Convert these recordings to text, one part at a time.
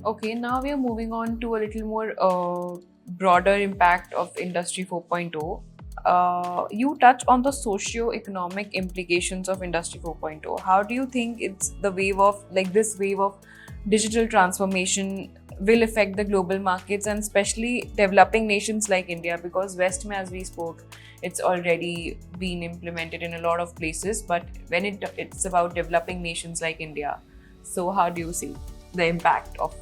Okay, now we are moving on to a little more broader impact of Industry 4.0. You touch on the socio-economic implications of Industry 4.0. How do you think it's the wave of this wave of digital transformation will affect the global markets and especially developing nations like India? Because West, mein, as we spoke, it's already been implemented in a lot of places. But when it's about developing nations like India, so how do you see the impact of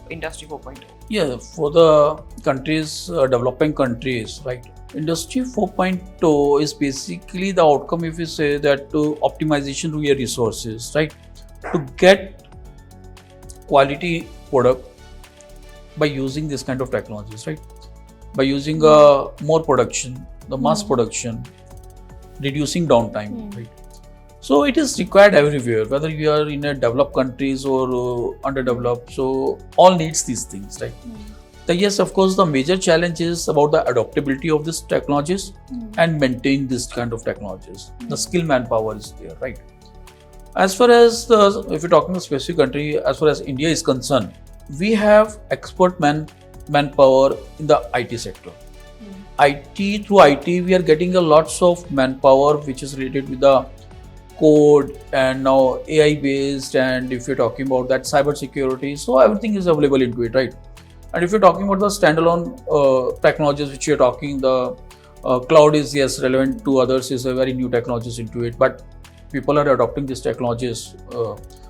Industry 4.0? Yeah, for the countries, developing countries, right? Industry 4.0 is basically the outcome, if you say that, optimization of your resources, right? To get quality product by using this kind of technologies, right? By using more production, the mass production, reducing downtime, right? So it is required everywhere, whether you are in a developed countries or underdeveloped. So all needs these things, right? Yes, of course, the major challenge is about the adaptability of these technologies and maintain this kind of technologies. The skill manpower is there, right? As far as if you're talking a specific country, as far as India is concerned, we have expert manpower in the IT sector. Through IT, we are getting a lots of manpower which is related with the code and now AI based, and if you're talking about that cyber security, so everything is available into it, right? And if you're talking about the standalone technologies which you're talking, the cloud is yes relevant to others, is a very new technologies into it, but people are adopting these technologies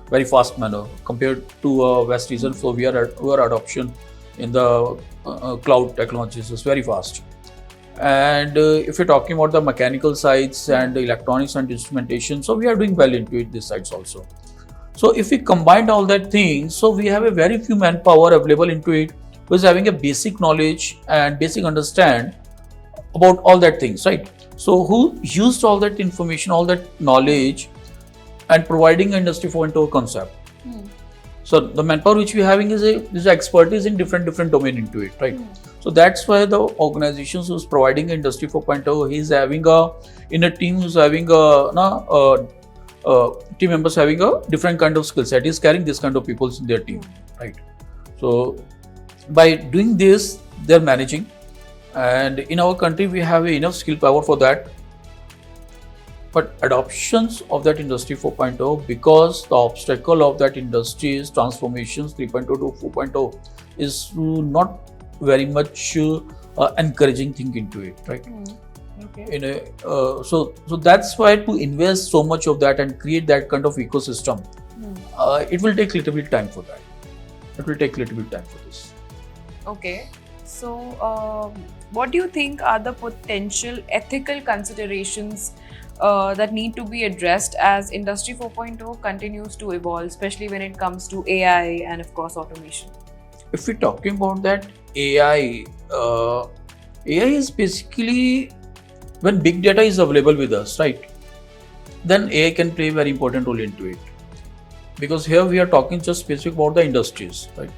very fast manner compared to West region. So our adoption in the cloud technologies is very fast. And if you're talking about the mechanical sides and the electronics and instrumentation, so we are doing well into it, these sides also. So if we combine all that things, so we have a very few manpower available into it who is having a basic knowledge and basic understand about all that things, right? So who used all that information, all that knowledge and providing Industry 4.0 concept. So the manpower which we are having is expertise in different domain into it, right? So that's why the organizations who's providing Industry 4.0, he's having in a team who's having team members having a different kind of skill set. He's carrying this kind of people in their team, right? So by doing this, they're managing, and in our country we have enough skill power for that. But adoptions of that Industry 4.0, because the obstacle of that industry is transformations 3.0 to 4.0 is not very much encouraging thing into it, right? Okay. So that's why to invest so much of that and create that kind of ecosystem, it will take little bit time for that. It will take little bit time for this. Okay. So what do you think are the potential ethical considerations that need to be addressed as Industry 4.0 continues to evolve, especially when it comes to AI and of course automation? If we're talking about that AI is basically when big data is available with us, right? Then AI can play a very important role into it. Because here we are talking just specific about the industries, right?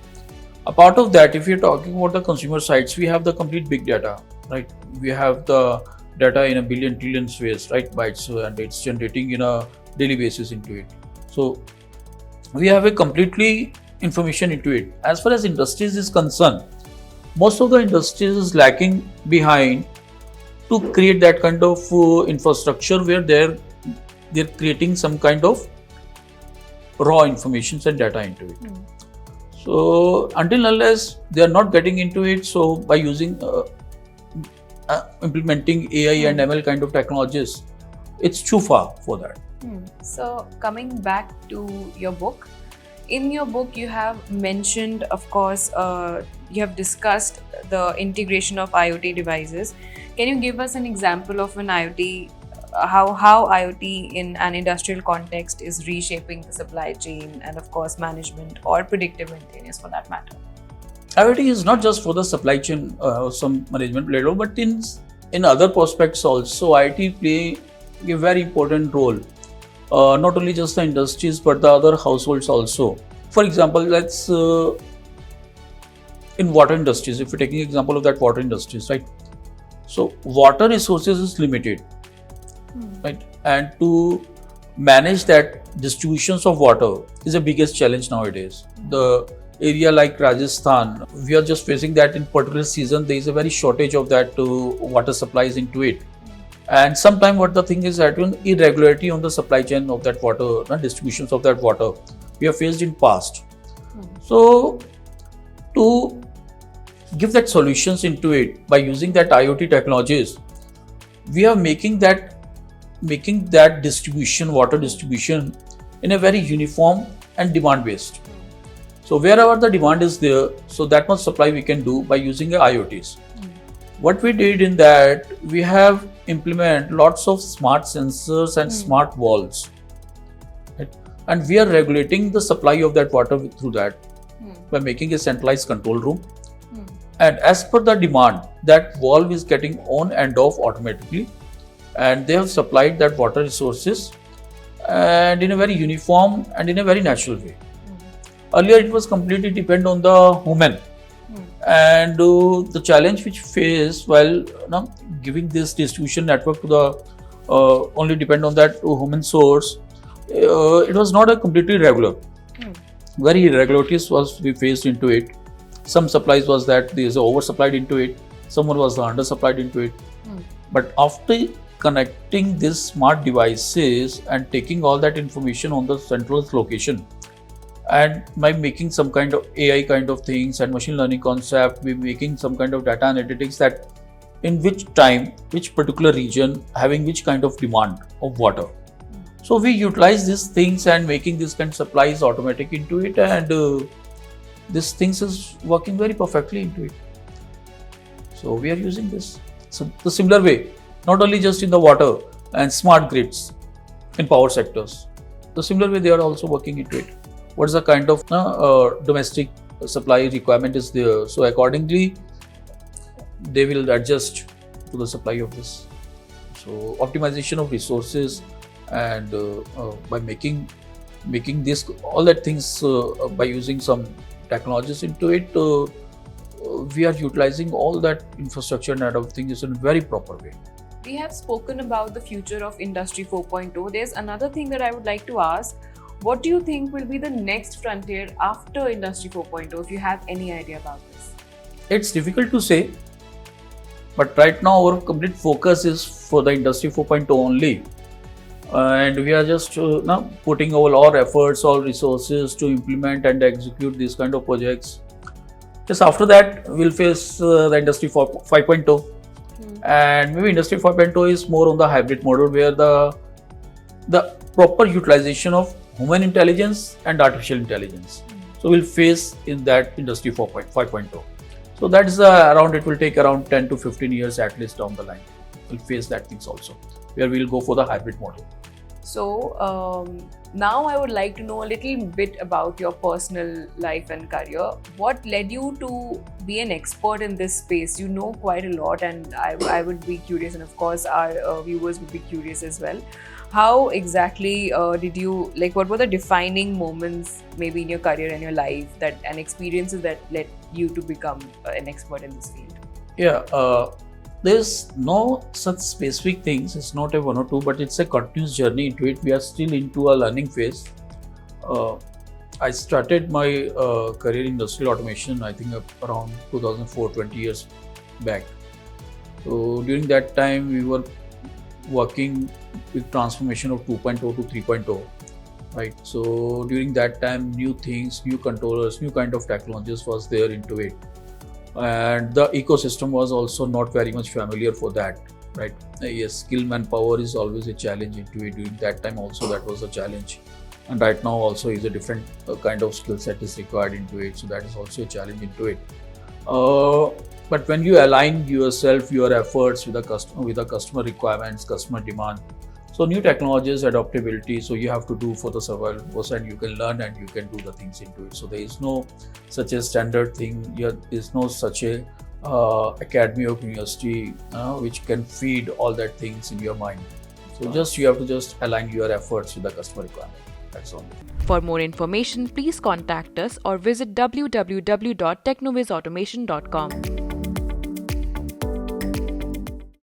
A part of that, if you're talking about the consumer sides, we have the complete big data, right? We have the data in a billion trillion ways, right? Bytes, and it's generating in a daily basis into it. So we have a completely information into it. As far as industries is concerned, most of the industries is lacking behind to create that kind of infrastructure where they're creating some kind of raw information and data into it. So until unless they are not getting into it, so by using implementing AI and ML kind of technologies, it's too far for that. So coming back to your book, in your book you have mentioned, of course, you have discussed the integration of IoT devices. Can you give us an example of an IoT, how IoT in an industrial context is reshaping the supply chain and of course management or predictive maintenance for that matter? IoT is not just for the supply chain, some management level, but in other prospects also, IoT play a very important role. Not only just the industries, but the other households also. For example, let's in water industries, if you're taking example of that water industries, right? So water resources is limited, right? And to manage that distributions of water is the biggest challenge nowadays. The area like Rajasthan, we are just facing that in particular season there is a very shortage of that water supplies into it. And sometimes what the thing is that irregularity on the supply chain of that water, distributions of that water, we have faced in past. So to give that solutions into it by using that IoT technologies, we are making that distribution, water distribution, in a very uniform and demand based. So wherever the demand is there, so that much supply we can do by using the IoTs. What we did in that, we have implement lots of smart sensors and smart valves, right? And we are regulating the supply of that water through that by making a centralized control room. And as per the demand, that valve is getting on and off automatically, and they have supplied that water resources and in a very uniform and in a very natural way. Earlier it was completely depend on the human, and the challenge which faced while giving this distribution network to the only depend on that human source, it was not a completely regular. Very irregularities was we faced into it. Some supplies was that there is oversupplied into it, someone was undersupplied into it. But after connecting these smart devices and taking all that information on the central location, and by making some kind of AI kind of things and machine learning concept, we're making some kind of data analytics that in which time, which particular region having which kind of demand of water. So we utilize these things and making this kind of supplies automatic into it, and this things is working very perfectly into it. So we are using this. So the similar way, not only just in the water and smart grids in power sectors, the similar way they are also working into it. What is the kind of domestic supply requirement is there? So accordingly, they will adjust to the supply of this. So optimization of resources, and by making this all that things by using some technologies into it, we are utilizing all that infrastructure and everything is in a very proper way. We have spoken about the future of Industry 4.0. There's another thing that I would like to ask. What do you think will be the next frontier after Industry 4.0, if you have any idea about this? It's difficult to say, but right now our complete focus is for the Industry 4.0 only. And we are just now putting all our efforts, all resources to implement and execute these kind of projects. Just after that, we'll face the Industry 5.0. And maybe Industry 5.0 is more on the hybrid model, where the proper utilization of human intelligence and artificial intelligence. So we'll face in that Industry 5.0. So that is around, it will take around 10 to 15 years at least down the line. We'll face that things also, where we'll go for the hybrid model. So now I would like to know a little bit about your personal life and career. What led you to be an expert in this space? You know quite a lot, and I would be curious, and of course our viewers would be curious as well. How exactly did you, what were the defining moments maybe in your career and your life and experiences that led you to become an expert in this field? Yeah, there's no such specific things. It's not a one or two, but it's a continuous journey into it. We are still into a learning phase. I started my career in industrial automation, I think around 2004, 20 years back. So during that time, we were working with transformation of 2.0 to 3.0, right? So during that time, new things, new controllers, new kind of technologies was there into it. And the ecosystem was also not very much familiar for that, right? Yes, skill manpower is always a challenge into it. During that time also that was a challenge, and right now also is a different kind of skill set is required into it, so that is also a challenge into it. But when you align yourself, your efforts with the customer requirements, customer demand, so new technologies, adaptability, so you have to do for the survival course, and you can learn and you can do the things into it. So there is no such a standard thing. There is no such a academy or university which can feed all that things in your mind. So you have to just align your efforts with the customer requirement. That's all. For more information, please contact us or visit www.technovizautomation.com.